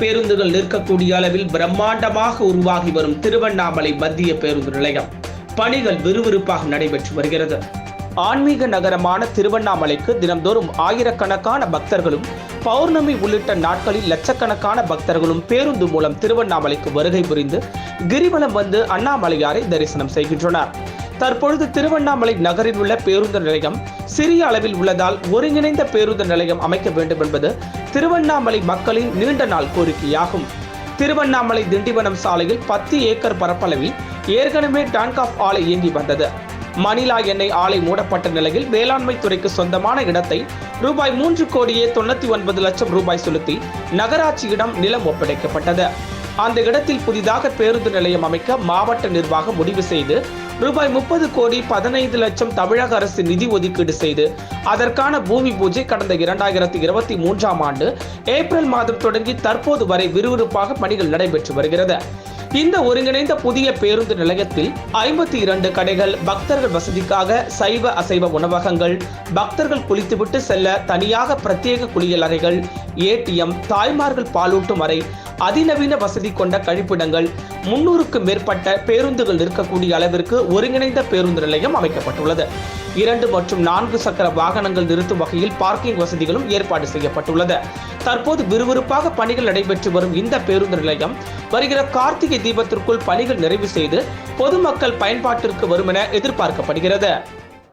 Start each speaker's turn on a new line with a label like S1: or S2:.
S1: பேருந்துகள் நிற்கக்கூடிய அளவில் பிரம்மாண்டமாக உருவாகி வரும் திருவண்ணாமலை மத்திய பேருந்து நிலையம் பணிகள் விறுவிறுப்பாக நடைபெற்று வருகிறது. ஆன்மீக நகரமான திருவண்ணாமலைக்கு தினம்தோறும் ஆயிரக்கணக்கான பக்தர்களும், பௌர்ணமி உள்ளிட்ட நாட்களில் லட்சக்கணக்கான பக்தர்களும் பேருந்து மூலம் திருவண்ணாமலைக்கு வருகை புரிந்து கிரிவலம் வந்து அண்ணாமலையாரை தரிசனம் செய்கின்றனர். தற்பொழுது திருவண்ணாமலை நகரில் உள்ள பேருந்து நிலையம் சிறிய அளவில் உள்ளதால் ஒருங்கிணைந்த பேருந்து நிலையம் அமைக்க வேண்டும் என்பது திருவண்ணாமலை மக்களின் நீண்ட நாள் கோரிக்கையாகும். திருவண்ணாமலை திண்டிவனம் சாலையில் 10 ஏக்கர் பரப்பளவில் ஏற்கனவே டான்க் ஆஃப் ஆலை இயங்கி வந்தது. மணிலா எண்ணெய் ஆலை மூடப்பட்ட நிலையில் வேளாண்மை துறைக்கு சொந்தமான இடத்தை ரூபாய் 3,99,00,000 செலுத்தி நகராட்சியிடம் நிலம் ஒப்படைக்கப்பட்டது. அந்த இடத்தில் புதிதாக பேருந்து நிலையம் அமைக்க மாவட்ட நிர்வாகம் முடிவு செய்து ரூபாய் 30,15,00,000 தமிழக அரசு நிதி ஒதுக்கீடு செய்து அதற்கான பூமி பூஜை கடந்த 2023ஆம் ஆண்டு ஏப்ரல் மாதம் தொடங்கி தற்போது வரை விறுவிறுப்பாக பணிகள் நடைபெற்று வருகிறது. இந்த ஒருங்கிணைந்த புதிய பேருந்து நிலையத்தில் 52 கடைகள், பக்தர்கள் வசதிக்காக சைவ அசைவ உணவகங்கள், பக்தர்கள் குளித்துவிட்டு செல்ல தனியாக பிரத்யேக குளியல் அறைகள், ஏடிஎம், தாய்மார்கள் பாலூட்டும் அறை, அதிநவீன வசதி கொண்ட கழிப்பிடங்கள், 300க்கும் மேற்பட்ட பேருந்துகள் நிற்கக்கூடிய அளவிற்கு ஒருங்கிணைந்த பேருந்து நிலையம் அமைக்கப்பட்டுள்ளது. 2 மற்றும் 4 சக்கர வாகனங்கள் நிறுத்தும் வகையில் பார்க்கிங் வசதிகளும் ஏற்பாடு செய்யப்பட்டுள்ளது. தற்போது விறுவிறுப்பாக பணிகள் நடைபெற்று வரும் இந்த பேருந்து நிலையம் வருகிற கார்த்திகை தீபத்திற்குள் பணிகள் நிறைவு செய்து பொதுமக்கள் பயன்பாட்டிற்கு வரும் என எதிர்பார்க்கப்படுகிறது.